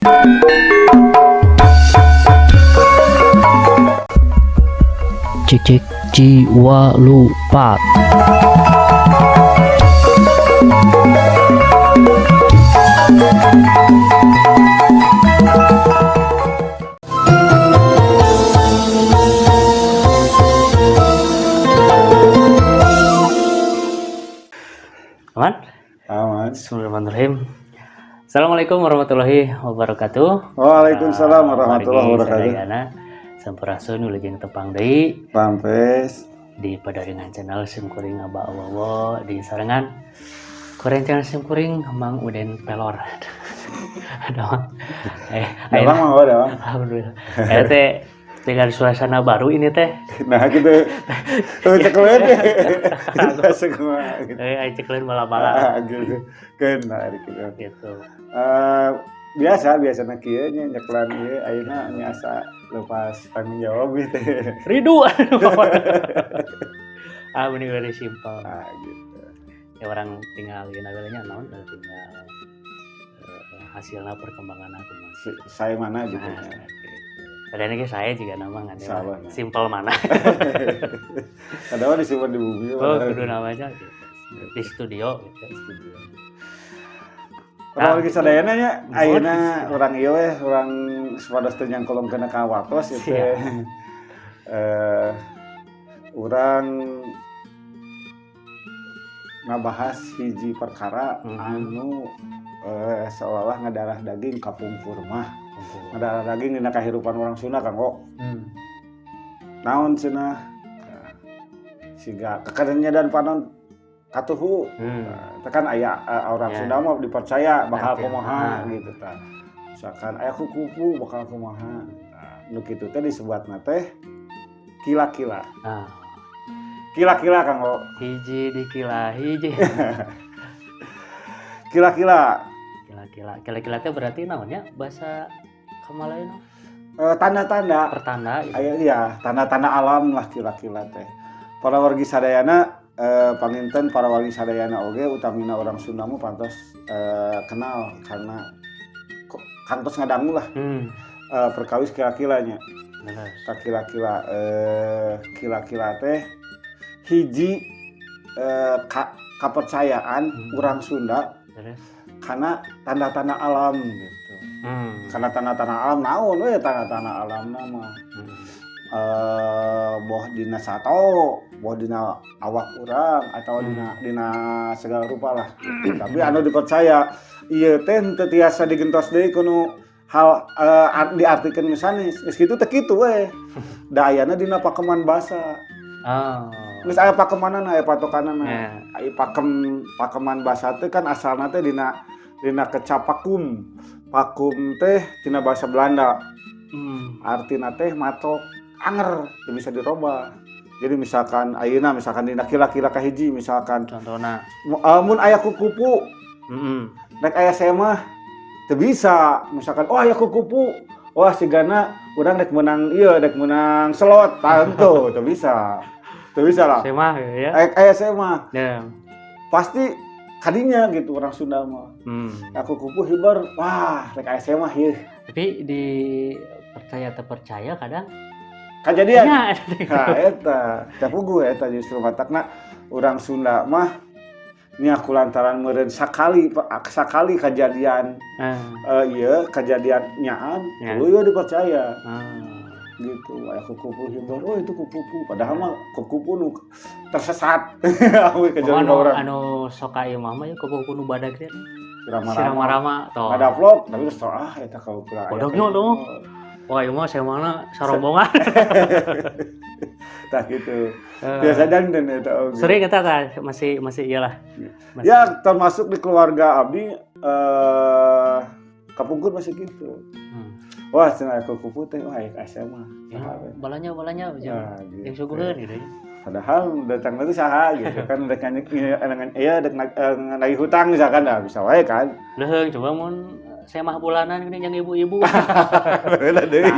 Cek cek jiwa lupa. Aman? Aman. Bismillahirrahmanirrahim. Assalamualaikum warahmatullahi wabarakatuh. Waalaikumsalam warahmatullahi wabarakatuh. Sadayana sampurasun ulujeng tepang deui Pampes di Padaringan channel Simkuring Aba Awowo di sarengan Korean channel Simkuring Mang Uden Pelor. Aduh. Damang mah damang. Alhamdulillah. Teh dengan suasana baru ini teh. Nah gitu. Cekleun. Asik mah. Ai cekleun bala-bala. Gitu. Kena gitu. Gitu. Biasa kieu nya nyeklan ieu ayeuna nyasa lepas tanggung jawab teh. Ridu. Bener very simple. Gitu. Ya orang tinggal nagalanya naon tinggal hasilnya perkembangan aku masih. Saya mana gitu. Kadang ini saya juga nama kan ya. Salah. Simple mana. Kadang disimpan di bumi. Oh, kudu namanya gitu. Di studio gitu. Kalau lagi sadayana nya ayeuna urang ieu we urang sapados teh nyangkolongkeun ka watos ieu teh. Urang ngabahas hiji perkara anu seolah ngadarah daging kapungkur mah. Ngadarah daging dina kahirupan urang Sunda kanggo. Naon cenah? Siga kekerennya dan panon katuhu. Tekan aya orang Sunda mah dipercaya bakal kumaha gitu tah. Misalkan aya kupu bakal kumaha. Nu kitu teh disebutna teh kila-kila. Kila-kila kanggo Hiji dikila hiji. Kila-kila Teh berarti naonnya bahasa Kamalayan? tanda-tanda Pertanda gitu. aya iya tanda-tanda alam lah kila-kila teh. Para wargi sadayana panginten para wargi sadayana oge utamina orang Sunda mah pantos kenal karena kantos ngadangu lah perkawis kila-kilanya. Kila-kila teh hiji kapercayaan urang Sunda karena tanda-tanda alam gitu. Karena tanda-tanda alam naon we tanda-tanda alam nama. Boh dina sato, boh dina awak urang atau dina segala rupa lah. Tapi anu dipercaya ieu teh teu tiasa digentos deui kuno hal diartikeun misalnya geus kitu teh kitu we. Da ayana dina pakeman basa. Geus aya pakemanana aya patokanana. Aya pakeman basa teh kan asalna teh dina kecapakum. Pakum teh tina bahasa Belanda. Artina teh matok anger teu bisa dirobah. Jadi misalkan ayeuna dina kila-kila kahiji misalkan Contohna mun aya kupu nek aya saya mah teu bisa misalkan aya kupu wah sigana urang dek menang slot tantu teu bisa lah saya mah ya aya saya mah ya pasti kadinya gitu orang Sunda mah aku kupu hibar wah rek aya saya mah ieu tapi di percaya kadang kejadian nah eta tapugu eta justru matakna urang Sunda mah nya kulantaran meureun sakali kejadian ieu kejadian nyaan tuluy dipercaya gitu aya kupu hibar oh itu kupu padahal mah kupu nu tersesat awe kejadian urang anu soka ieu mah ya kupu nu badag teh Rama-rama toh ada vlog tapi geus eta kaupura bodognya tuh wah ieu mah semana sarombongan tah gitu biasa dandan eta oge sering eta kan masih iyalah ya termasuk di keluarga abdi kapungkur masih gitu wah cenah aku kupu teh wah asa mah balanya yang suguheun gitu ya padahal datang itu saha gitu kan dek dek nagih hutang misalkan bisa wae kan leuheung coba mun saya mah bulanan gini yang ibu-ibu. Heula deui.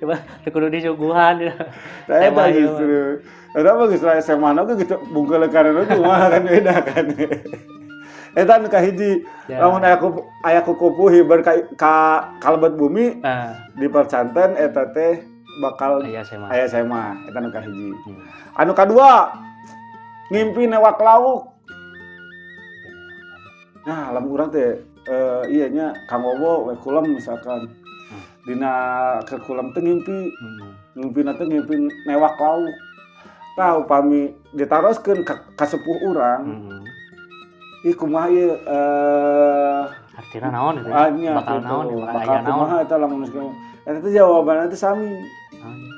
Coba teu kudu disuguhan. Saya mah justru. Ada bagus lah saya mah gitu bungkul kana kumaha kan beda kan. Eta nu kahiji. Ya. Lamun aya kupu hiber ka kalebet bumi di percanten eta teh bakal Aya SMA. aya SMA. Eta nu kahiji. Hmm. Anu kadua ngimpi newak lauk. Nah, lamun urang teh ieu nya Kang Bobo we kulam misalkan dina ke kulam teh ngimpi ngimpina teh ngimpi newak lauk. Tah upami ditaroskeun ka sepuh urang ih kumaha ieu Artina naon itu? bakal Naon? bakal Aya naon? kumaha eta lamun geus eta teh jawabanna teh sami.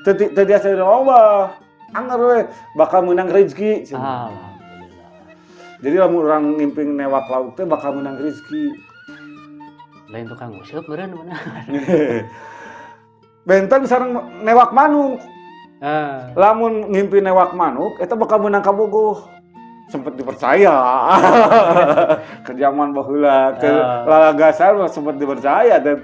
Teu tiasa loba. Anggar we bakal menang rezeki. Alhamdulillah. Jadi lamun urang ngimping newak lauk teh bakal menang rezeki. Lain tukang useup meureun mana? Benten sareng newak manuk. Ah. Lamun ngimpi newak manuk eta bakal menang kabogoh. Sempet dipercaya. Ke zaman baheula ke lalagasan mah sempet dipercaya teh.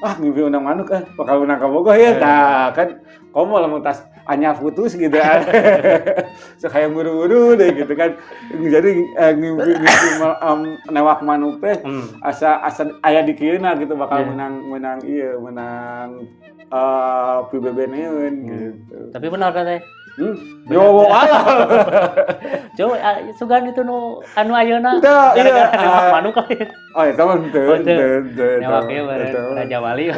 Ah ngimpi menang manuk bakal menang kabogoh ya. Tah kan komo lamun tas anyar putus gitu kan. Sekaya buru-buru deh gitu kan. Jadi ngimpi newak manuk teh asa aya di kieuna gitu bakal menang PBB-neun gitu. Tapi benar teh. Yo aya. Coba sugan itu nu anu ayeuna Iya, gara-gara newak manuk lain. Oh, eta mah teu. Newak ieu beureun Raja Wali.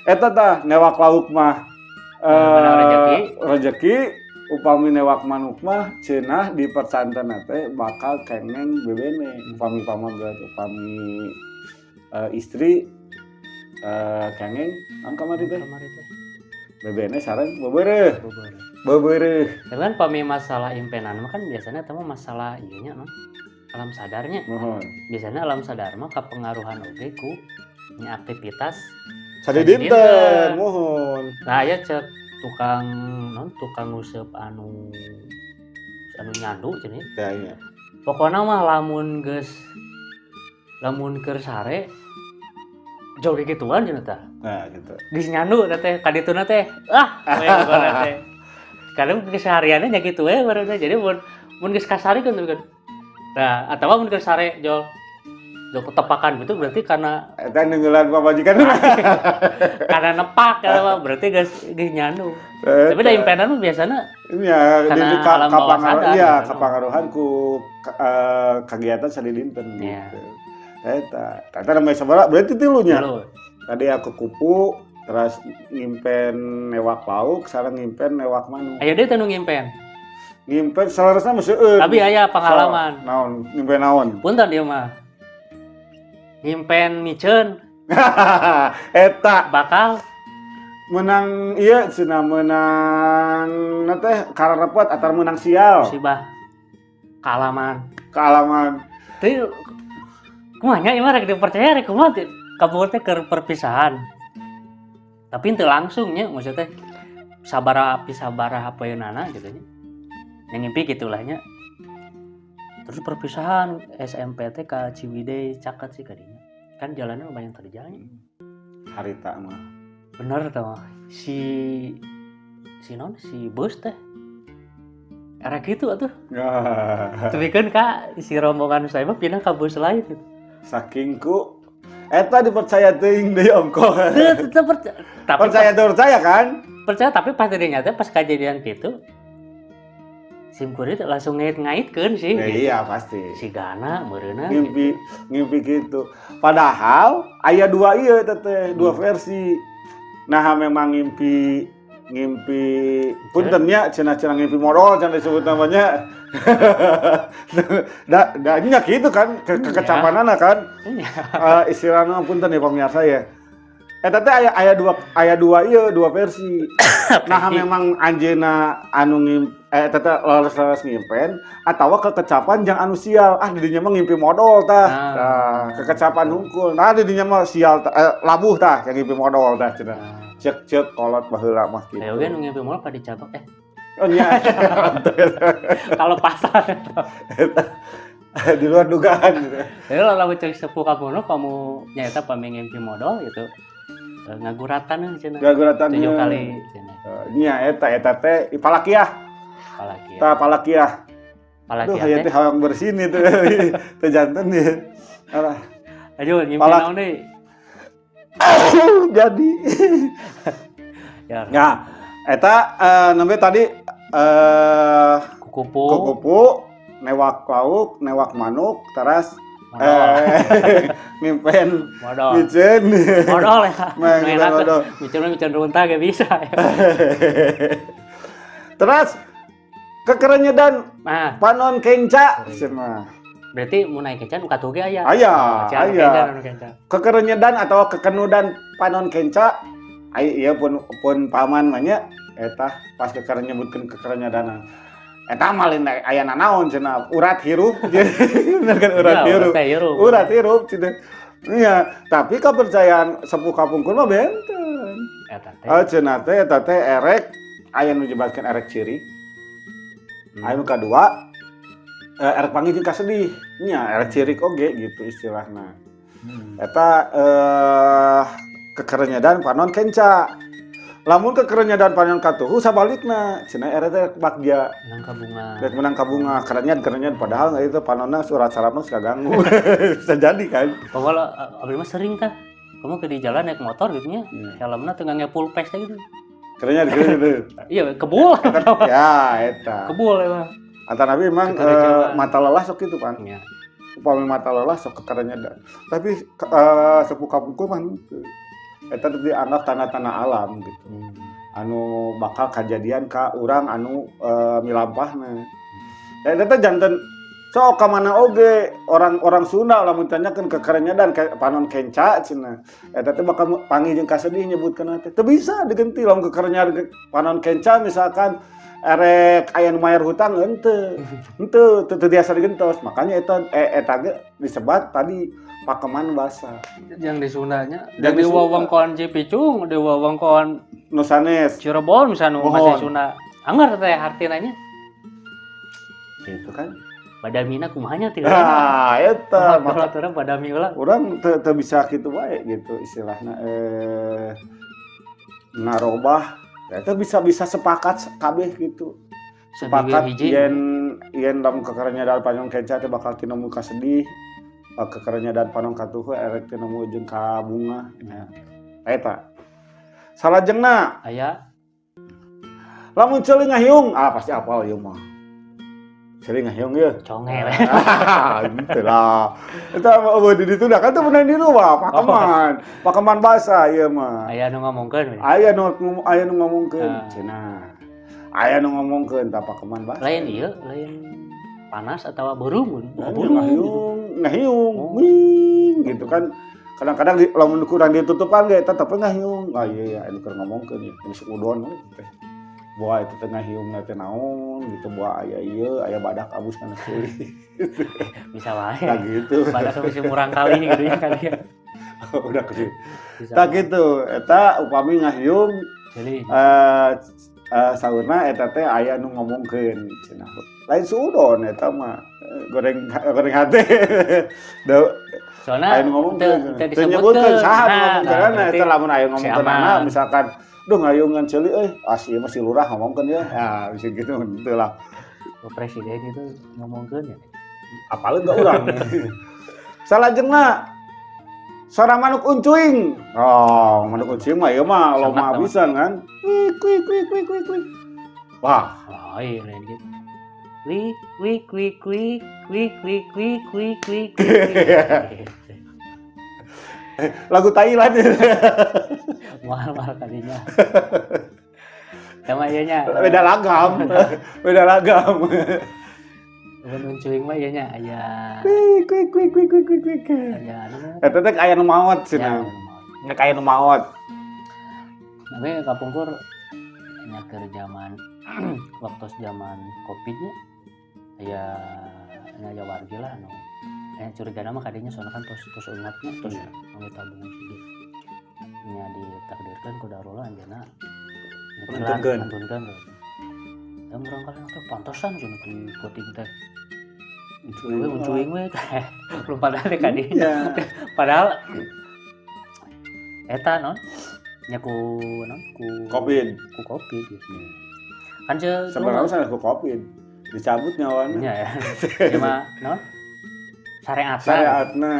Eta tah newak lauk mah rezeki upami newak manuk mah cenah di percanten teh bakal kengeng bebene upami pamagat upami istri kengeng angkamari teh bebene sareng bebeureuh. Dengan pami masalah impenan mah kan biasanya teh masalah ieu nya alam sadarnya. Biasanya alam sadar mah kapengaruhan oge ku nya aktivitas sadedinten mohon. Nah, aya cek tukang nguseup anu nyandu cenah. Ya iya. Pokona mah lamun keur sare jauh gituan cenah tah. Nah, gitu. Geus nyandu teh kadituna teh. We pokona teh. Kadang kesehariannya nya kitu we baru teh. Jadi mun geus kasarikeun kan. Nah, atawa mun keur sare jol ketepakan gitu berarti karena eta nenggelan pamajikan. Karena nepak mah berarti geus nyandu. Tapi da impenan mah biasana ya di kapangaruhan ku kegiatan sadedinten gitu. Eta namanya sabaraha berarti tilunya. Tadi aku kupu terus ngimpen newak lauk sareng ngimpen newak manuk. Aya deui teh nu ngimpen. Ngimpen salerosna mah seueur. Tapi aya pengalaman. Naon ngimpen naon? Punten ieu mah. Ngimpen miceun. Eta bakal menang iya cenah menang teh karepot atau menang sial. Musibah. Kealaman. Teu kumaha nya ieu mah rek dipercaya rek kumaha teh kabur teh keur perpisahan. Tapi teu langsung nya maksudnya sabaraha poeunana gitu nya. Yang ngimpi gitulah nya. Terus perpisahan SMP teh ka Ciwidey caket sih kadinya. Kan jalannya lumayan terjal. Harita mah. Bener tah si bus teh. Era gitu atuh. Tepikeun ka si rombongan saya mah pindah ka bus lain gitu. Saking ku eta dipercaya teuing deui ongkoh. Teu percaya kan? Percaya tapi pas didinya teh pas kejadian kitu sim kurir langsung ngait-ngaitkeun sih. Gitu. Iya pasti. Si Gana meureunna ngimpi gitu. Padahal aya dua ieu teh, dua versi. Nah memang ngimpi puntennya cenah-cenah ngimpi modal can disebut namanya. Da nya kitu kan kekecapanana kan. Istilahna punten ya pemirsa ya. Eta teh aya dua versi. Nah memang anjeunna anu eta teh leres ngimpen atawa kekecapan jeung anu sial. Didinya mah ngimpi modal tah. Kekecapan hungkul. Nah didinya mah sial labuh tah yang ngimpi modal tah cenah. Cek kolot baheula mah kitu. Ayo ge nu ngimpi modal pada cabak Oh nya. Kalau pasar di luar dugaan gitu. Jadi lamun cek sepuh kamu nyaeta pami ngimpi modal gitu. Ngaguratan cenah. 7 kali cenah. Nya eta teh palakiah. Tah palakiah. Apalagi Aduh, aya teh hawang bersih nih teh. Teh janten dia. Alah, aduh nyimpen Palak. naon deui. jadi. Ya, Ya, eta nembe tadi kukupu. kukupu, newak lauk, newak manuk, teras Modal. ngimpen Modal. micen. Modal ya. Main Enak modal. micen runta ge bisa. Ya. Terus kekerenyedan Nah, panon kenca cenah. berarti mun naik kencan katuh ge aya. Aya, Aya. aya. Kencan. Kekerenyedan atau kekenudan panon kenca ieu pun paman mah nya eta pas kekerenyedan nyebutkeun kekerenyedan. Eta malin aya nanaon cenah urat hirup. Bener kan urat hirup. Urat hirup cenah. Iya, tapi kepercayaan sepuh kapungkur mah benten. Eta teh. Cenah teh eta teh erek aya nu jebatkeun erek ciri. Anu kadua erek panggih jeung kasedih. Nya erek cirik oge gitu istilahna. Eta kekerenyedan panon kenca. Lamun kekerenyedan panon katuhu sabalikna cenah erek teh bagja Menang ka bunga. rek menang ka bunga kerenyen padahal itu panonna surat sarapna suka ganggu. Bisa jadi kan. Pokoknya abdi mah sering tah. Kamu ke di jalan naik motor gitu nya. Helmna teu ngepul pes teh gitu. Kerennya gitu. Iya, kebul. Ya, eta. Kebul emang. Antara nabi memang mata lelah sok itu kan. Iya. Upami mata lelah sok kekerenyedan. Tapi sepuh kapungkur mah henteu. Eta dianggap tanda-tanda alam gitu. Anu bakal kejadian ka urang anu milampahna. Eta teh janten sok ka mana oge orang Sunda lamun tanyakeun kekerenyedan panon kenca cenah. Eta teh bakal panggih jeung kasedih nyebutkeun teh. Teu bisa digenti lamun kekerenyedan panon kenca misalkan erek aya nu mayar hutang henteu. Henteu teu biasa digentos. Makanya eta ge disebat tadi pakeman basah. Yang di Sundanya, di wewengkon Cipicung, di wewengkon nu sanes Cirebon misalnya masih Sunda. Anggar teh artina nya. Gitu kan. Badamina kumahanya tidak. Nah, eta maka orang badami lah. Urang teu bisa kitu bae gitu istilahna ngarobah. Eta bisa sepakat kabeh gitu. Sepakat yen dalam kekerenyedan panon kenca teh bakal tinemu ka sedih. Kekerenyedan panon katuhu erek tinemu jeung ka bunga. Nah, eta. Salajengna Aya lamun ceuling ngahiung, pasti apal ieu mah. Ceuling ngahiung ieu. Congel. Gitu lah. Eta di ditu da kan teu bener di luar, pakeman basah ieu mah. Aya nu ngomongkeun. Aya nu ngomongkeun cenah. Aya nu ngomongkeun tah pakeman basah. Lain ieu, lain panas atau burung. Ngahiung, wing gitu kan. Kadang-kadang lamun kurang ditutupan ge tetep ngahiung. Iya anu keur ngomongkeun ieu, geus udon teh. Buah itu tengah hiung teh naon gitu buah aya ieu aya badak abus kana kulit. Bisa wae. Nah gitu. Badak bisa murang kali gitu ya kan ya. Udah kesini. Tak gitu eta upami ngahiung jadi saurna eta teh aya nu ngomongkeun cenah. Lain suudon eta mah goreng hate. Soalnya aya nu ngomongkeun. Teu nyebutkeun saha nu ngomongkeun eta lamun aya ngomongkeun misalkan duh ngayungan ceuli ieu mah si lurah ngomongkeun ya. Ya bisa gitu henteu lah. Presiden itu ngomongkeun ya. Apaleun enggak urang. Salajengna suara manuk uncuing. Oh, manuk uncuing mah ieu mah loma pisan kan. Kuik. Wah, iya lain gitu. Kuik. Lagu Thailand. Mahal kalinya. Sama ianya. Beda lagam. Mun uncuing mah ianya aya. Kuik. Aya anu. Eta teh aya nu maot cenah. Nek aya nu maot. Tapi kapungkur nya keur zaman waktu zaman Covid-nya aya wargi lah anu. Curigana mah kadinya soalnya kan tos ingatnya tos ngomong tabungan sih. Nya ditakdirkan ku darulah anjeunna. Nuntunkeun. Dan urang kali teh pantosan cenah di puting teh. Uncuing we teh. Belum padahal teh kadinya. Padahal eta non nya ku Covid gitu. Kan sebenarnya saya ku Covid. dicabut nyawana. Nya ya. Ieu mah naon? Syariatna. Syariatna.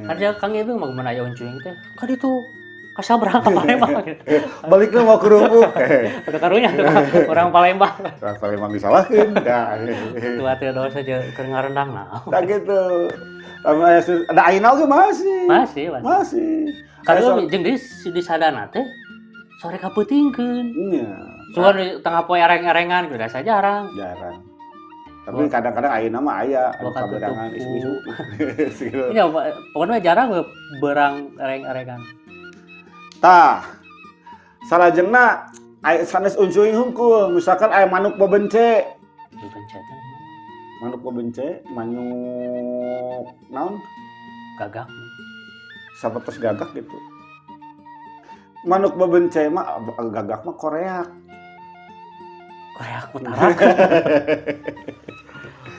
Kan dia Kang Ibing mah mun aya uncuing teh. Kan itu kasabrang ka Palembang. Balikna mau kerupuk. Atau karunya tuh orang Palembang. Orang Palembang disalahkeun. Da. Tua teh dosa jeung keur ngarendang nah. Tak gitu. Ada ayeuna oge masih. Masih. Kadang jeung di sadana teh sore kapeutingkeun. Iya. Cuman di tengah poe ereng-erengan gitu asa jarang. Tapi kadang-kadang ayeuna mah aya anu Bukan kaberangan tutup. isu-isu. Iya, pokoknya jarang berang ereng-erengan. Tah. Salajengna aya sanes uncuing hungkul, misalkan aya manuk bebence. Dipencet Manuk bebence, manuk naon? gagak. Sapertos gagak gitu. Manuk bebence mah gagak mah Korea. Korea Utara.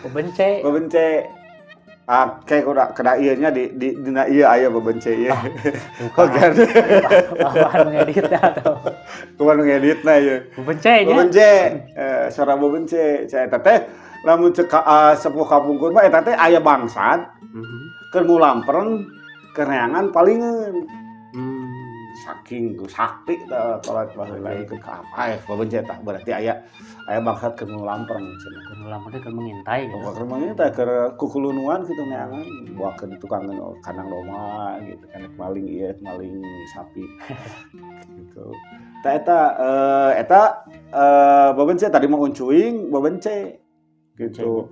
Bebence. Kayak kada ieu nya di dina ieu aya bebence ieu. Bukan. Bahan ngeditnya atau Kumaha ngeditna ieu. bebence nya. Bebence. Suara bebence. Saya teh lamun cek sepuh kapungkur mah eta teh aya bangsat keur ngulampreng keur neangan palingeun. Saking sakti tah salat baheula ke apa ya bebence tah berarti aya bangsat keur ngulampreng cenah. Keur ngulamun teh keur mengintai gitu. Keur mengintai keur kukulunuan kitu neangan buakeun tukang kandang domba gitu kan maling ieu maling sapi gitu. Tah eta bebence tadi mah uncuing bebence gitu.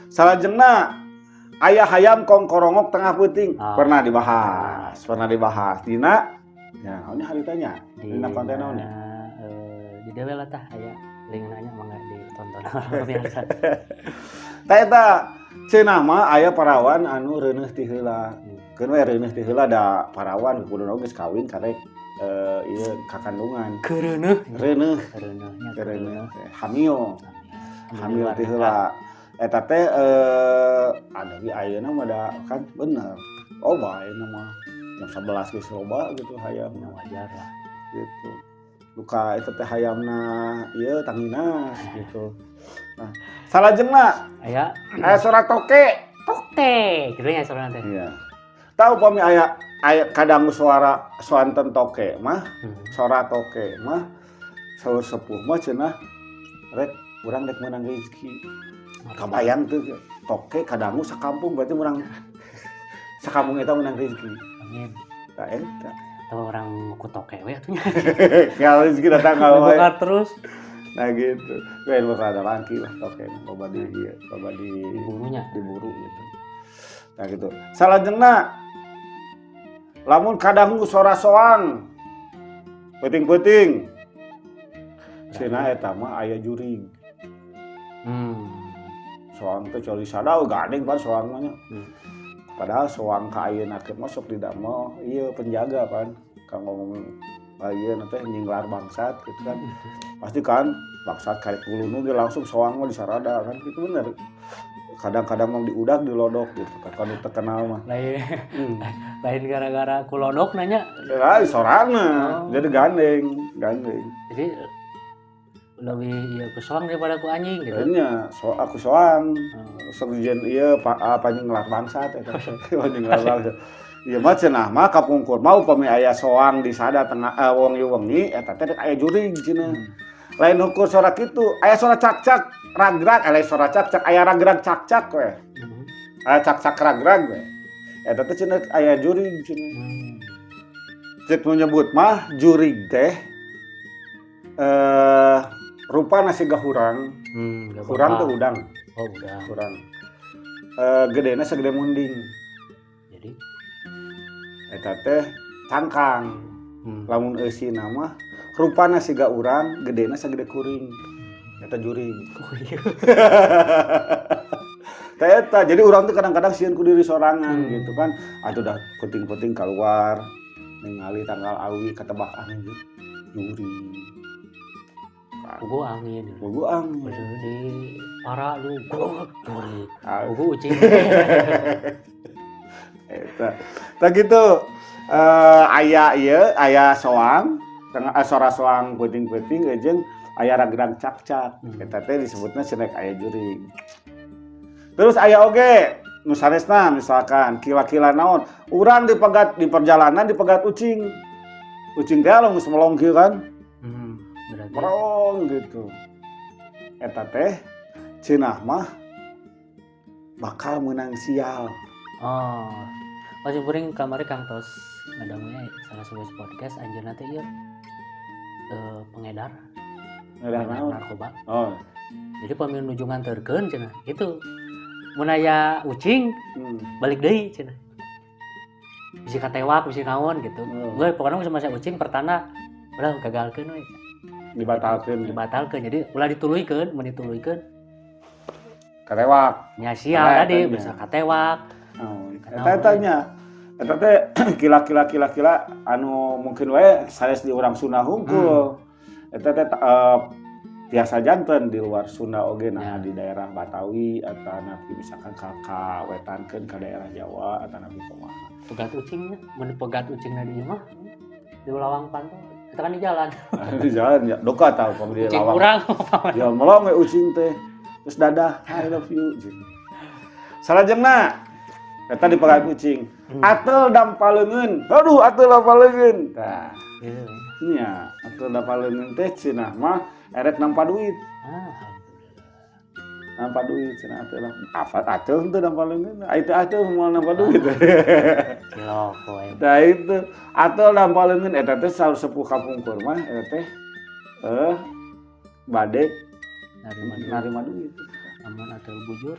Salajengna aya hayam kongkorongok tengah peuting pernah dibahas dina ya ini haritanya dina konten naonnya di dewe lah tah aya link nanya mangga ditonton biasa. Tah eta cenah mah aya parawan anu reuneuh ti heula. Keun we reuneuh ti heula da parawan kuduna geus kawin karek ieu kakandungan. Reuneuh hamil ti heula. Eta teh ada di ayeuna mah da kan bener. Loba ayeuna mah jam 11 geus loba gitu hayamna wajar lah. Gitu. Luka eta teh hayamna ieu tanginas gitu. Nah, salajengna Aya suara toke. Kitu nya suara teh. Iya. Tahu pami aya kadang suara soanten toke mah, suara toke mah saur sepuh mah cenah rek urang rek meunang rezeki. Kabayang tuh toke kadangu sakampung berarti urang sakampung eta meunang rezeki. Amin. Tah eta. Tahu orang ku toke we atunya. Kalau rezeki datang Buka terus. Nah gitu. Lain bakal ada laki lah toke loba di ieu, loba diburu gitu. Nah gitu. Salajengna lamun kadangu suara soang. Peuting-peuting. Cenah eta mah aya jurig. Soang teh coli sadao gading pan soang mah nya. Padahal soang ka ayeuna teh mah sok didamel ieu penjaga pan. Kang ngomong ayeuna teh nyinglar bangsat gitu kan. Pasti kan bangsat karek ulunu ge langsung soang mah disarada kan gitu bener. Kadang-kadang mah diudag dilodok gitu kan nu terkenal mah. Lain gara-gara kulodok nanya. Lain sorana. Jadi gandeng. Jadi lebih ieu ku soang daripada ku anjing gitu. Nya aku soang. Sejen ieu panjing ngelar bangsat eta. Panjing ngelar bangsat. Ieu mah cenah mah kapungkur mau upami aya soang di sada tengah wengi-wengi eta teh aya jurig cenah. Lain ukur suara kitu, aya suara cak-cak ragrag, aya suara cak-cak aya ragrag cak-cak we. Aya cak-cak ragrag we. Eta teh cenah aya jurig cenah. Cek nu nyebut mah jurig teh rupana siga hurang. Hurang teh udang. Oh, udang. Hurang. Gedena segede munding. Jadi eta teh cangkang. Lamun eusina mah rupana siga urang, gedena sagede kuring. Eta jurig. Teh eta jadi urang teh kadang-kadang sieun ku diri sorangan gitu kan. Atuh dah penting-penting keluar ningali tanggal awi katebak angin jurig. Ugu angin. Bener di para lu jurig. Ugu ucing. Eta. Tah gitu aya ieu aya soang, suara soang peuting-peuting jeung aya ragrag cak-cak eta teh disebutna cenah aya jurig. Terus aya oge nu sanesna misalkan kila-kila naon urang di perjalanan dipegat ucing teh geus melong kieu kan Berarti merong gitu eta teh cenah mah bakal menang sial. Masih puring kamari Kang Tos ngadangnya salah sebuah podcast anjeunna teh ieu pengedar narkoba. Jadi pamil nuju nganterkeun cenah gitu. Mun aya ucing balik deui cenah. Bisi katewak bisi naon gitu. Gue pokona mun sama ucing pertanda udah gagalkeun we. Dibatalkeun. Jadi ulah dituluykeun, mun dituluykeun katewak. Nya sial tadi bisa katewak. Eta teh kila-kila anu mungkin we sanes di urang Sunda hungkul. Eta teh tiasa janten di luar Sunda oge nah di daerah Batawi atau napi misalkan ka wetankeun ka daerah Jawa atau napi kumaha. Pegat ucingnya, mun pegat ucingna di imah di lawang pantai. Eta kan di jalan. Di jalan ya doka tah pang di lawang. Ucing urang Ya melong we ucing teh. Terus dadah, I love you. Salajengna eta dipegat ucing. Atel dampaleungeun. Aduh, atel dampaleungeun. Tah. Nya, atel dampaleungeun teh cenah mah erek nampa duit. Nampa duit cenah atel. Apa atel teu dampaleungeun? Ai teh atel moal nampa duit. Ciloko we. Tah itu atel dampaleungeun eta teh sasepuh kapungkur mah eta teh bade narima duit. Amun atel bujur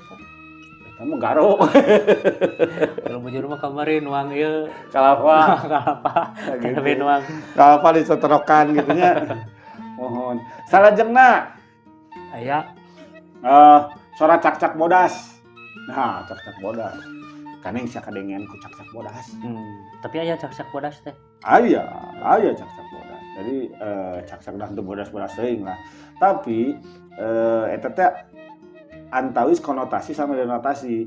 Eta mah garo. Atel bujur mah kamari nuang ieu Kalapa. Gitu. Tapi nuang Kalapa disetorokan gitu nya. Mohon. Salajengna aya suara cak-cak bodas. Nah, cak-cak bodas. Kaneng sia kadengean ku cak-cak bodas. Tapi aya cak-cak bodas teh. Aya cak-cak bodas. Jadi cak-cak dah teu bodas-bodas teuing lah. Tapi eta teh antawis konotasi sama denotasi.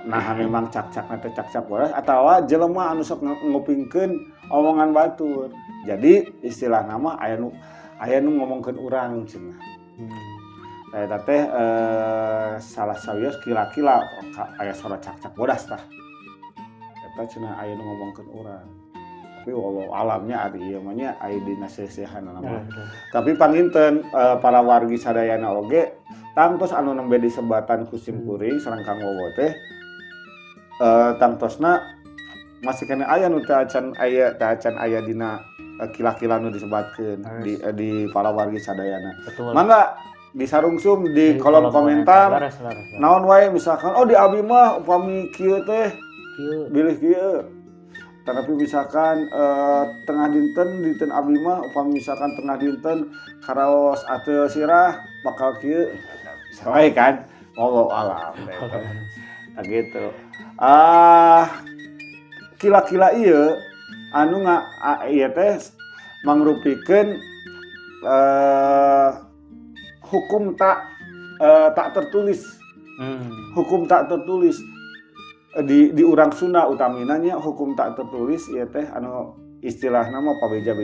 Nah memang cak-cakna teh cak-cak bodas atawa jelema anu sok ngupingkeun omongan batur. Jadi istilah nama aya nu ngomongkeun urang cenah. Eta teh salah sawios kila-kila aya suara cak-cak bodas tah. Eta cenah aya nu ngomongkeun urang. Tapi walau alamnya ari ieu mah nya aya dina seusehan nama. Tapi panginten para wargi sadayana oge tangtos anu nembe disebatan ku sim kuring sareng Kang Wowo teh tangtosna masih kena aya nu teu acan aya dina kila-kila nu disebatkeun di para wargi sadayana. Mangga disarungsum di kolom komentar naon wae misalkan di abi mah upami kieu teh bilih kieu. Tapi misalkan tengah dinten abi mah upami misalkan tengah dinten karaos ateu sirah bakal kieu. Sawae kan? Wallahu alam. Gitu. Kila-kila ieu anu ieu teh mangrupikeun hukum tak tertulis. Hukum tak tertulis di urang Sunda utamina nya hukum tak tertulis ieu teh anu istilahna mah pabeja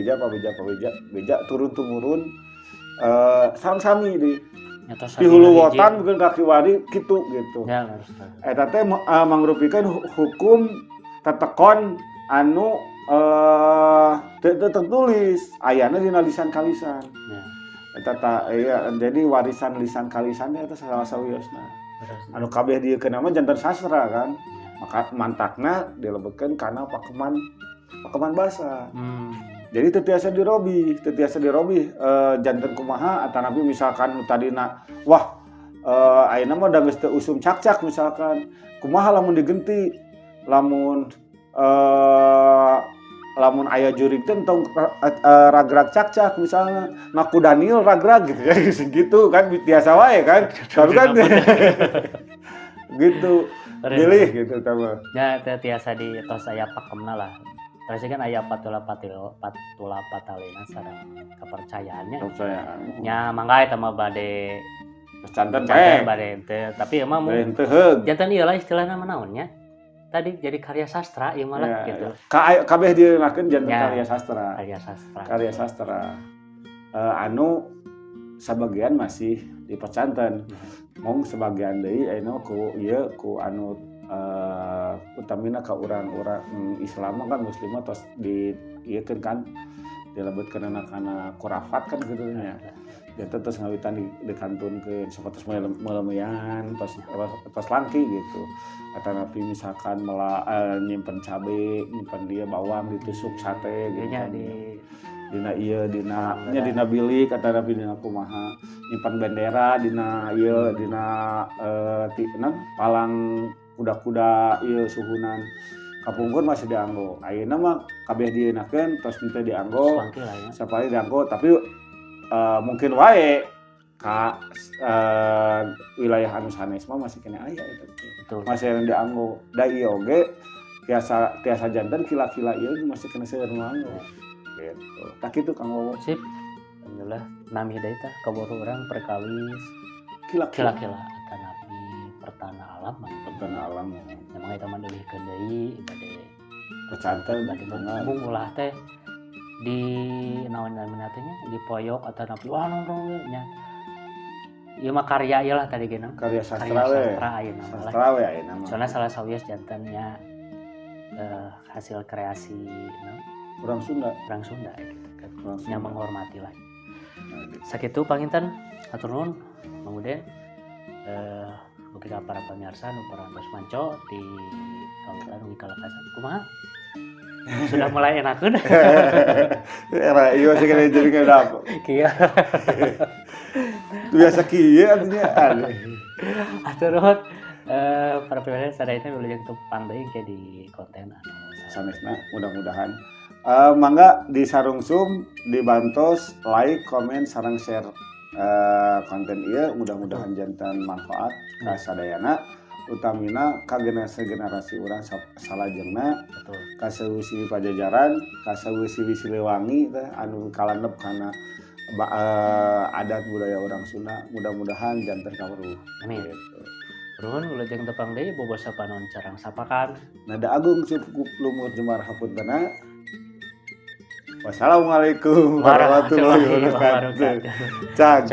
turun temurun sami di hulu wotan mungkin kaki wari gitu. Eta teh mangrupikeun hukum tetekon anu tertulis ayana dina lisan kalisan. Eta jadi warisan lisan kalisan eta salah sawiosna. Anu kabeh diekeun mah janten sastra kan. Maka mantakna dilebetkeun kana pakeman basa. Jadi teu tiasa dirobi janten kumaha atanapi misalkan tadina wah ayeuna mah da geus teu usum cak-cak misalkan kumaha lamun digenti lamun aya jurig teh entong ragrag cak-cak misalnya naku Daniel ragrag gitu ya gitu kan biasa wae kan tapi kan gitu pilih gitu sama ya tiasa di tos aya pakemna lah. Terus kan aya patula patalina sareng kepercayaannya. Nya mangga eta mah bade canten bade teh tapi emang janten ieu lah istilahna naonnya. Tadi jadi karya sastra ieu malah gitu. Kabeh dieunakeun janten karya sastra. Karya sastra. Anu sebagian masih di pesantren. Mong sebagian deui ayeuna ku ieu ku anu utamina ka urang-urang Islam kan muslim tos di ieu kan dilebetkeun kana khurafat kan gitu nya. Ya terus ngawitan dikantunkeun sapatos melemian tos langki gitu. Kata Nabi misalkan nyimpen cabe, nyimpen dia bawang ditusuk sate gitu kan. Dina ieu dina bilik kata Nabi dina kumaha nyimpan bendera dina ieu dina palang kuda-kuda ieu suhunan kapungkur masih dianggo ayeuna mah kabeh dienakeun tos teu dianggo sapari dianggo tapi mungkin wae ka wilayah anu sanes mah masih kena aya eta masih yang dianggo da ieu oge tiasa janten kila-kila ieu masih kena seueur nganggo gitu. Tak itu Kang Wowo. Sip. Alhamdulillah nami deui tah kaburu urang perkawis kila-kila eta napi pertana alam. Memang eta mah deulikeun deui bade pesantren bade ngomong ulah teh di naon namina teh nya di poyok atawa napi wah nongkrong nya. Ieu mah karya ieu lah tadi geuna. Karya sastra we. Sastra we ayeuna mah. Soalna salah sawias janten nya hasil kreasi Orang Sunda gitu kan. Yang menghormati lah. Sakitu panginten atur nuhun Mang Uden. Bagi para pamirsa nu parantos manco di kawitan Wikalakasan. Kumaha? Sudah mulai enakeun. Era ieu sih kena jadi ngedap. Kieu. Biasa kieu artinya. Atur nuhun. Para pamirsa sadayana wilujeng tepang deui ke di konten anu sanesna mudah-mudahan mangga di sarungsum dibantos like, comment, sareng share konten ieu mudah-mudahan janten manfaat ka sadayana utamina ka generasi urang salajengna ka seusi pajajaran ka seusi Siliwangi teh anu kalandep kana adat budaya urang Sunda mudah-mudahan janten kaweruh amin gitu. Nuhun wilujeng tepang deui bobosa panon carang sapakan nada agung cukup lumur jemar hapuntenna. Wassalamualaikum warahmatullahi wabarakatuh. Cang.